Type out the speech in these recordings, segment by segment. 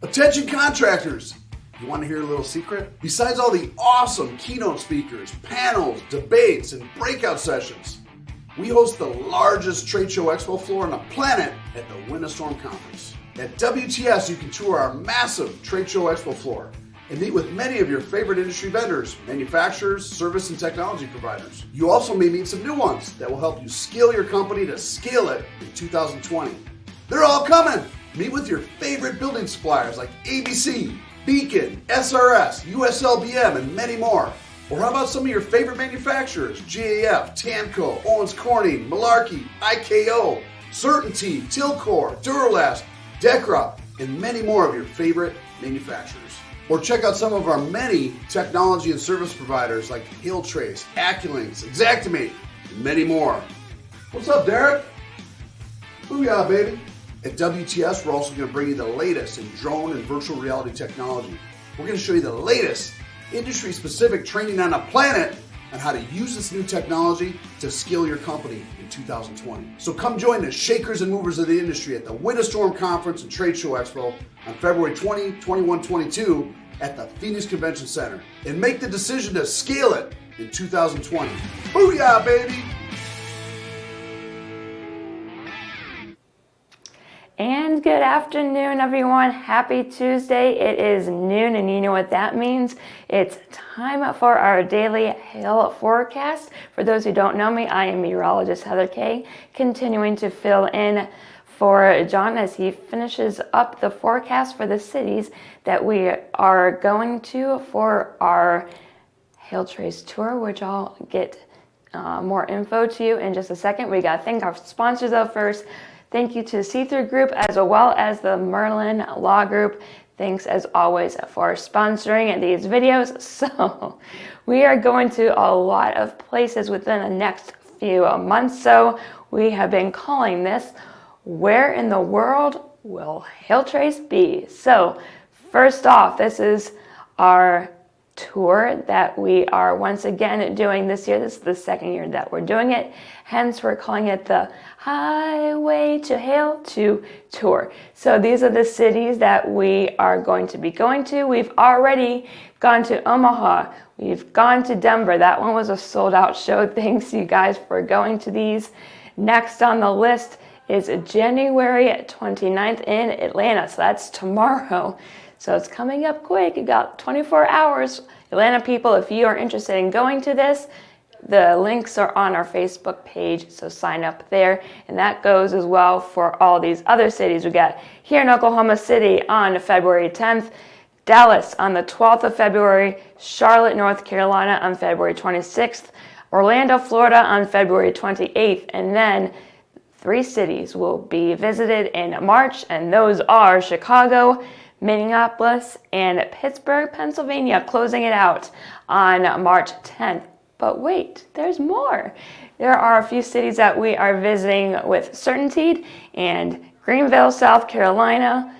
Attention contractors! You want to hear a little secret? Besides all the awesome keynote speakers, panels, debates, and breakout sessions, we host the largest trade show expo floor on the planet at the Windstorm Conference. At WTS, you can tour our massive trade show expo floor and meet with many of your favorite industry vendors, manufacturers, service, and technology providers. You also may meet some new ones that will help you scale your company to scale it in 2020. They're all coming! Meet with your favorite building suppliers like ABC, Beacon, SRS, USLBM, and many more. Or how about some of your favorite manufacturers? GAF, Tamco, Owens Corning, Malarkey, IKO, Certainty, Tilcor, Duralast, Decra, and many more of your favorite manufacturers. Or check out some of our many technology and service providers like Hilltrace, Acculinks, Xactimate, and many more. What's up, Derek? Booyah, baby. At WTS, we're also going to bring you the latest in drone and virtual reality technology. We're going to show you the latest industry-specific training on the planet on how to use this new technology to scale your company in 2020. So come join the shakers and movers of the industry at the Windstorm Conference and Trade Show Expo on February 20, 21, 22 at the Phoenix Convention Center and make the decision to scale it in 2020. Booyah, baby! And good afternoon, everyone. Happy Tuesday. It is noon, and you know what that means. It's time for our daily hail forecast. For those who don't know me, I am meteorologist Heather Kay, continuing to fill in for John as he finishes up the forecast for the cities that we are going to for our Hail Trace tour, which I'll get more info to you in just a second. We got to thank our sponsors though first. Thank you to See-Through Group as well as the Merlin Law Group. Thanks as always for sponsoring these videos. So we are going to a lot of places within the next few months. So we have been calling this, Where in the World Will Hail Trace Be? So first off, this is our tour that we are once again doing this year. This is the second year that we're doing it. Hence, we're calling it the Highway to Hail 2 Tour. So these are the cities that we are going to be going to. We've already gone to Omaha. We've gone to Denver. That one was a sold out show. Thanks you guys for going to these. Next on the list is January 29th in Atlanta. So that's tomorrow. So it's coming up quick. You got 24 hours. Atlanta people, if you are interested in going to this, the links are on our Facebook page, so sign up there. And that goes as well for all these other cities. We got here in Oklahoma City on February 10th, Dallas on the 12th of February, Charlotte, North Carolina on February 26th, Orlando, Florida on February 28th, and then 3 cities will be visited in March, and those are Chicago, Minneapolis, and Pittsburgh, Pennsylvania, closing it out on March 10th. But wait, there's more. There are a few cities that we are visiting with certainty, and Greenville, South Carolina,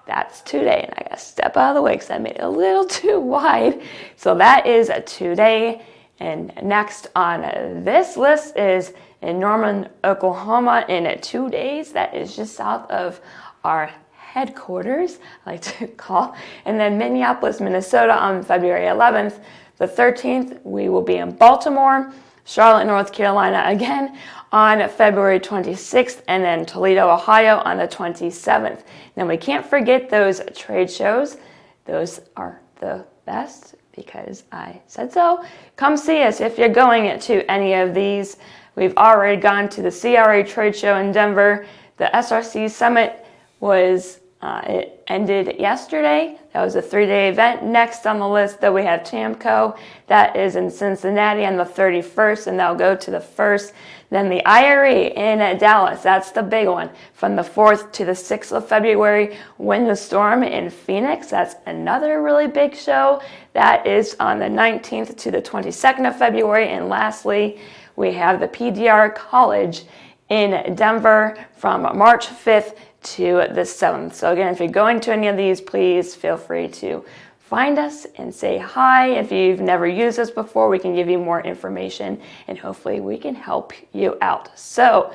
that's today. And I gotta step out of the way because I made it a little too wide. So that is today. And next on this list is in Norman, Oklahoma in 2 days. That is just south of our headquarters, I like to call. And then Minneapolis, Minnesota on February 11th. The 13th, we will be in Baltimore, Charlotte, North Carolina again on February 26th, and then Toledo, Ohio on the 27th. Now we can't forget those trade shows. Those are the best because I said so. Come see us if you're going to any of these. We've already gone to the CRA trade show in Denver. The SRC Summit it ended yesterday. That was a 3-day event. Next on the list, though, we have TAMCO. That is in Cincinnati on the 31st, and that'll go to the 1st. Then the IRE in Dallas. That's the big one. From the 4th to the 6th of February. Win the Storm in Phoenix. That's another really big show. That is on the 19th to the 22nd of February. And lastly, we have the PDR College in Denver from March 5th to the 7th. So again, if you're going to any of these, please feel free to find us and say hi. If you've never used us before, we can give you more information and hopefully we can help you out. So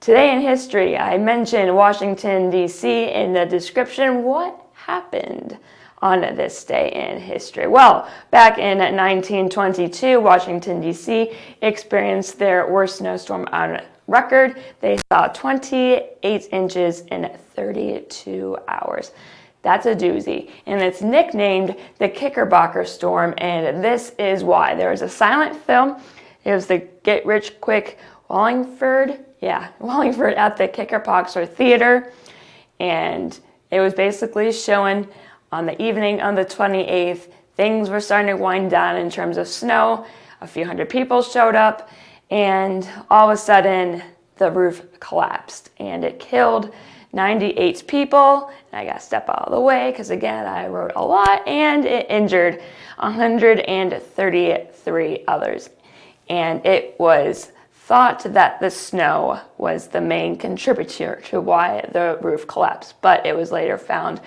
today in history, I mentioned Washington, D.C. in the description. What happened on this day in history? Well, back in 1922, Washington, D.C. experienced their worst snowstorm on record. They saw 28 inches in 32 hours. That's a doozy. And it's nicknamed the Knickerbocker Storm, and this is why. There was a silent film. It was the Get Rich Quick Wallingford at the Knickerbocker Theater, and it was basically showing on the evening on the 28th, things were starting to wind down in terms of snow. A few hundred people showed up, and all of a sudden, the roof collapsed, and it killed 98 people. And I got to step out of the way because, again, I wrote a lot, and it injured 133 others. And it was thought that the snow was the main contributor to why the roof collapsed, but it was later found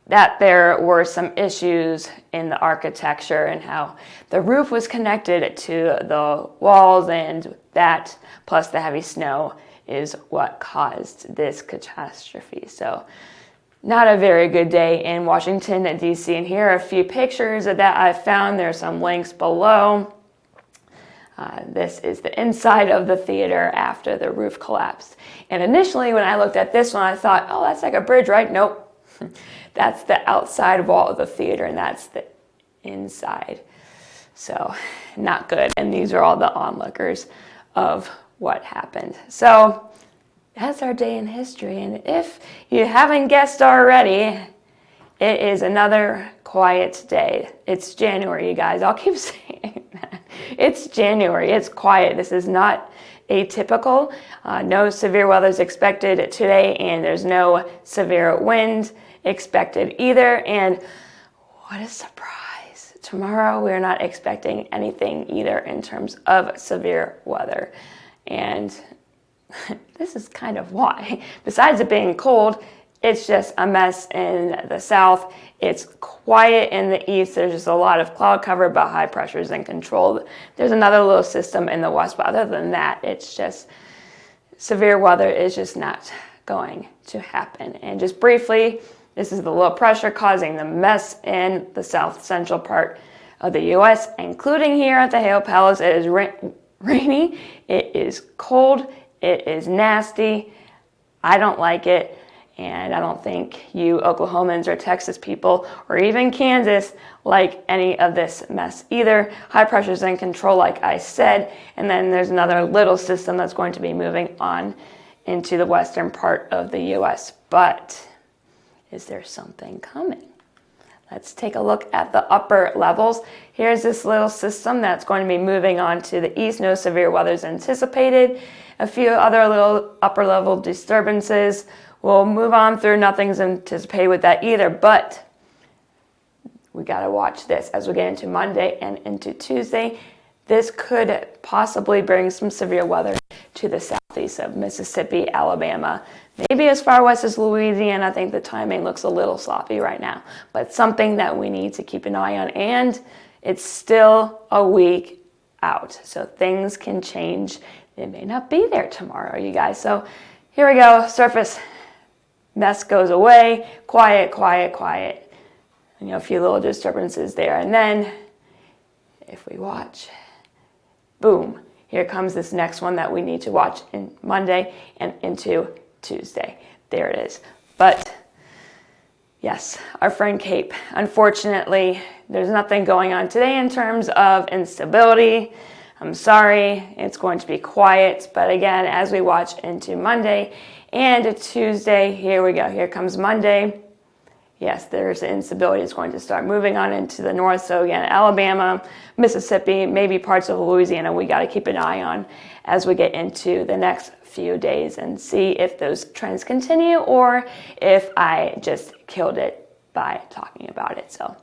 that there were some issues in the architecture and how the roof was connected to the walls, and that plus the heavy snow is what caused this catastrophe. So not a very good day in Washington, D.C. And here are a few pictures that I found. There's some links below. This is the inside of the theater after the roof collapsed. And initially when I looked at this one, I thought, oh, that's like a bridge, right? Nope. That's the outside wall of the theater, and that's the inside. So not good. And these are all the onlookers of what happened. So that's our day in history. And if you haven't guessed already, it is another quiet day. It's January, you guys. I'll keep saying that. It's January. It's quiet. This is not atypical. No severe weather is expected today, and there's no severe wind expected either. And what a surprise. Tomorrow we're not expecting anything either in terms of severe weather. And this is kind of why. Besides it being cold, it's just a mess in the south. It's quiet in the east. There's just a lot of cloud cover, but high pressure is in control. There's another little system in the west, but other than that, it's just severe weather is just not going to happen. And just briefly, this is the low pressure causing the mess in the south central part of the U.S., including here at the Hale Palace. It is rainy, it is cold, it is nasty. I don't like it, and I don't think you Oklahomans or Texas people or even Kansas like any of this mess either. High pressure is in control, like I said, and then there's another little system that's going to be moving on into the western part of the U.S. But is there something coming? Let's take a look at the upper levels. Here's this little system that's going to be moving on to the east. No severe weather is anticipated. A few other little upper level disturbances will move on through. Nothing's anticipated with that either, but we got to watch this as we get into Monday and into Tuesday. This could possibly bring some severe weather to the southeast of Mississippi, Alabama, maybe as far west as Louisiana. I think the timing looks a little sloppy right now, but something that we need to keep an eye on. And it's still a week out, so things can change. It may not be there tomorrow, you guys. So here we go. Surface mess goes away. Quiet, quiet, quiet. And, a few little disturbances there. And then if we watch, boom, here comes this next one that we need to watch in Monday and into Tuesday. There it is. But Yes, our friend Cape. Unfortunately, there's nothing going on today in terms of instability. I'm sorry, it's going to be quiet. But again, as we watch into Monday and Tuesday, here we go. Here comes Monday. Yes, there's instability. It's going to start moving on into the north. So again, Alabama, Mississippi, maybe parts of Louisiana, we got to keep an eye on as we get into the next few days and see if those trends continue or if I just killed it by talking about it. So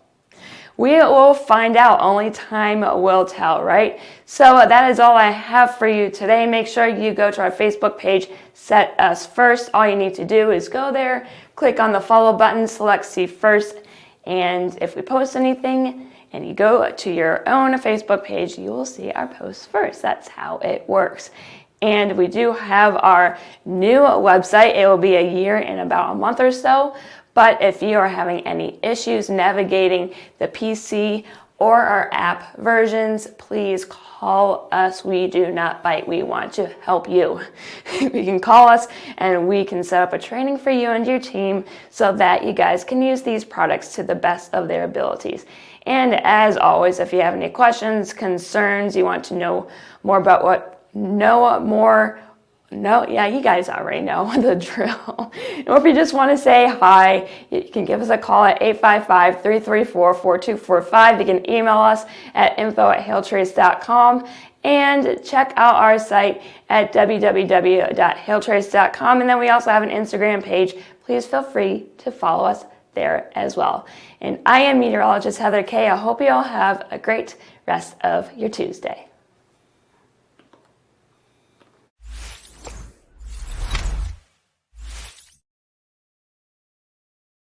we will find out. Only time will tell, right? So that is all I have for you today. Make sure you go to our Facebook page, Set Us First. All you need to do is go there, click on the follow button, select See First, and if we post anything and you go to your own Facebook page, you will see our posts first. That's how it works. And we do have our new website. It will be a year in about a month or so. But if you are having any issues navigating the PC or our app versions, please call us. We do not bite. We want to help you. You can call us and we can set up a training for you and your team so that you guys can use these products to the best of their abilities. And as always, if you have any questions, concerns, you want to know more about you guys already know the drill. Or if you just want to say hi, you can give us a call at 855-334-4245. You can email us at info@hailtrace.com and check out our site at www.hailtrace.com. And then we also have an Instagram page. Please feel free to follow us there as well. And I am meteorologist Heather Kay. I hope you all have a great rest of your Tuesday.